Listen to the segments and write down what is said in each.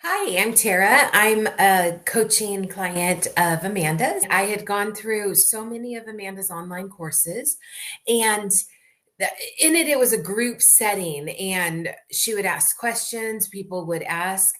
Hi, I'm Tara. I'm a coaching client of Amanda's. I had gone through so many of Amanda's online courses, and in it was a group setting, and she would ask questions, people would ask.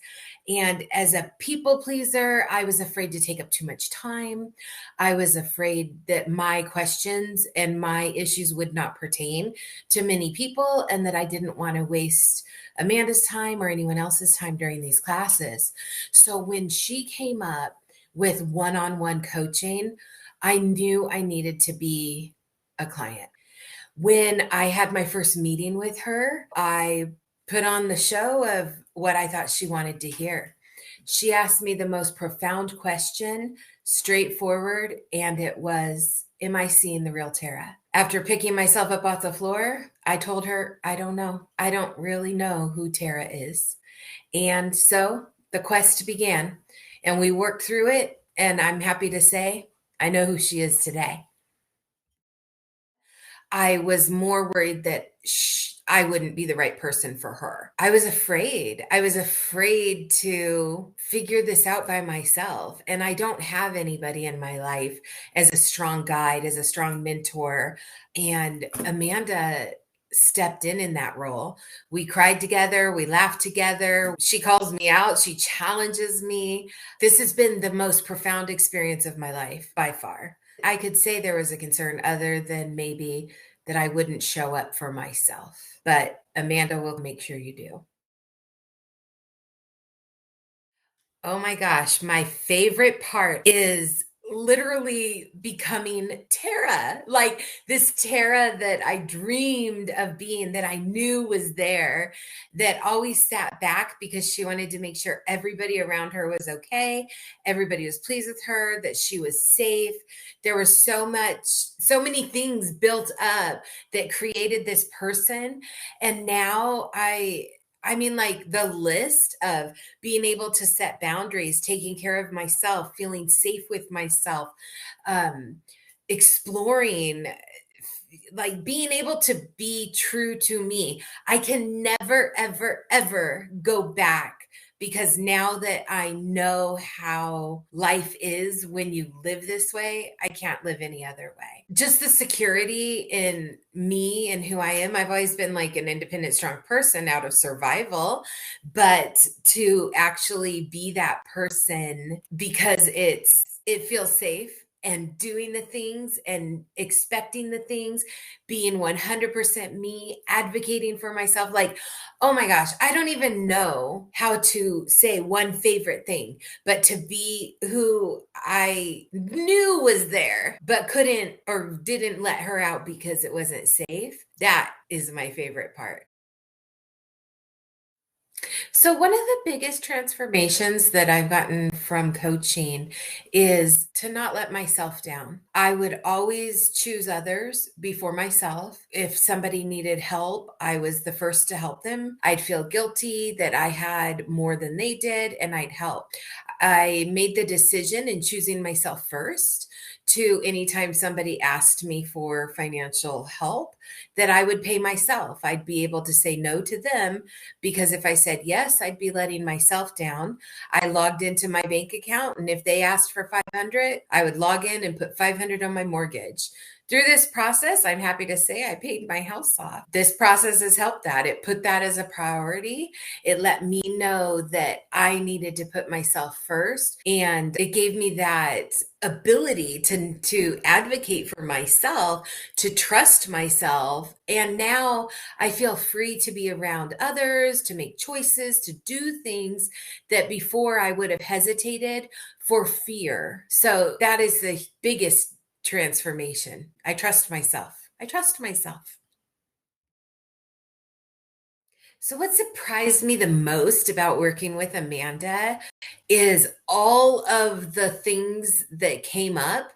And as a people pleaser, I was afraid to take up too much time. I was afraid that my questions and my issues would not pertain to many people, and that I didn't want to waste Amanda's time or anyone else's time during these classes. So when she came up with one on one coaching, I knew I needed to be a client. When I had my first meeting with her, I put on the show of what I thought she wanted to hear. She asked me the most profound question, straightforward, and it was, am I seeing the real Tara? After picking myself up off the floor, I told her, I don't know. I don't really know who Tara is. And so the quest began, and we worked through it. And I'm happy to say, I know who she is today. I was more worried that I wouldn't be the right person for her. I was afraid. I was afraid to figure this out by myself. And I don't have anybody in my life as a strong guide, as a strong mentor. And Amanda stepped in that role. We cried together, we laughed together. She calls me out, she challenges me. This has been the most profound experience of my life by far. I could say there was a concern other than maybe that I wouldn't show up for myself, but Amanda will make sure you do. Oh my gosh, my favorite part is literally becoming Tara. Like this Tara that I dreamed of being, that I knew was there, that always sat back because she wanted to make sure everybody around her was okay, everybody was pleased with her, that she was safe. There was so many things built up that created this person. And now I mean, like the list of being able to set boundaries, taking care of myself, feeling safe with myself, um, exploring, like being able to be true to me. I can never, ever, ever go back because now that I know how life is when you live this way, I can't live any other way. Just the security in me and who I am. I've always been like an independent, strong person out of survival, but to actually be that person because it feels safe, and doing the things and expecting the things, being 100% me, advocating for myself. Like, oh my gosh, I don't even know how to say one favorite thing, but to be who I knew was there, but couldn't or didn't let her out because it wasn't safe. That is my favorite part. So, one of the biggest transformations that I've gotten from coaching is to not let myself down. I would always choose others before myself. If somebody needed help, I was the first to help them. I'd feel guilty that I had more than they did, and I'd help. I made the decision in choosing myself first to anytime somebody asked me for financial help, that I would pay myself. I'd be able to say no to them because if I said yes, I'd be letting myself down. I logged into my bank account, and if they asked for 500, I would log in and put 500 on my mortgage. Through this process, I'm happy to say I paid my house off. This process has helped that. It put that as a priority. It let me know that I needed to put myself first, and it gave me that ability to advocate for myself, to trust myself. And now I feel free to be around others, to make choices, to do things that before I would have hesitated for fear. So that is the biggest transformation. I trust myself. I trust myself. So, what surprised me the most about working with Amanda is all of the things that came up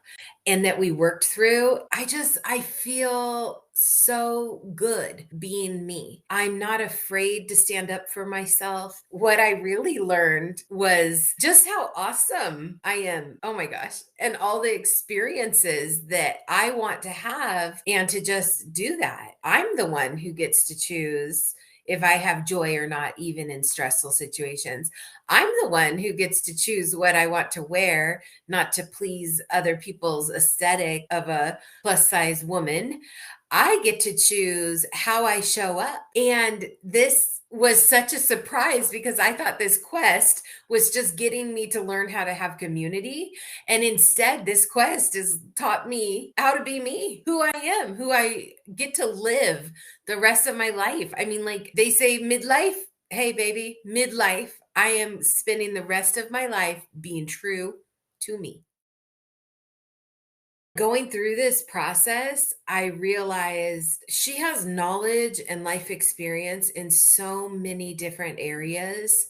and that we worked through. I feel so good being me. I'm not afraid to stand up for myself. What I really learned was just how awesome I am. Oh my gosh. And all the experiences that I want to have, and to just do that. I'm the one who gets to choose if I have joy or not, even in stressful situations. I'm the one who gets to choose what I want to wear, not to please other people's aesthetic of a plus size woman. I get to choose how I show up. And this was such a surprise because I thought this quest was just getting me to learn how to have community. And instead, this quest has taught me how to be me, who I am, who I get to live the rest of my life. I mean, like they say, midlife. Hey, baby, midlife. I am spending the rest of my life being true to me. Going through this process, I realized she has knowledge and life experience in so many different areas.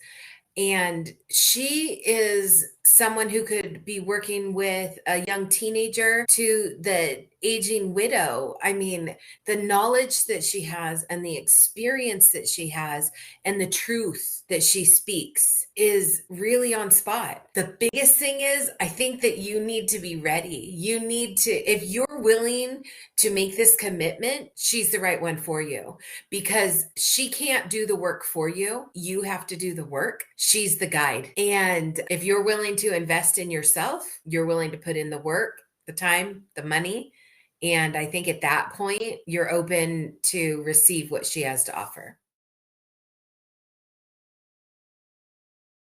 And she is someone who could be working with a young teenager to the aging widow. I mean, the knowledge that she has and the experience that she has and the truth that she speaks is really on spot. The biggest thing is, I think that you need to be ready. You need to, if you're willing to make this commitment, she's the right one for you because she can't do the work for you. You have to do the work. She's the guide. And if you're willing to invest in yourself, you're willing to put in the work, the time, the money. And I think at that point, you're open to receive what she has to offer.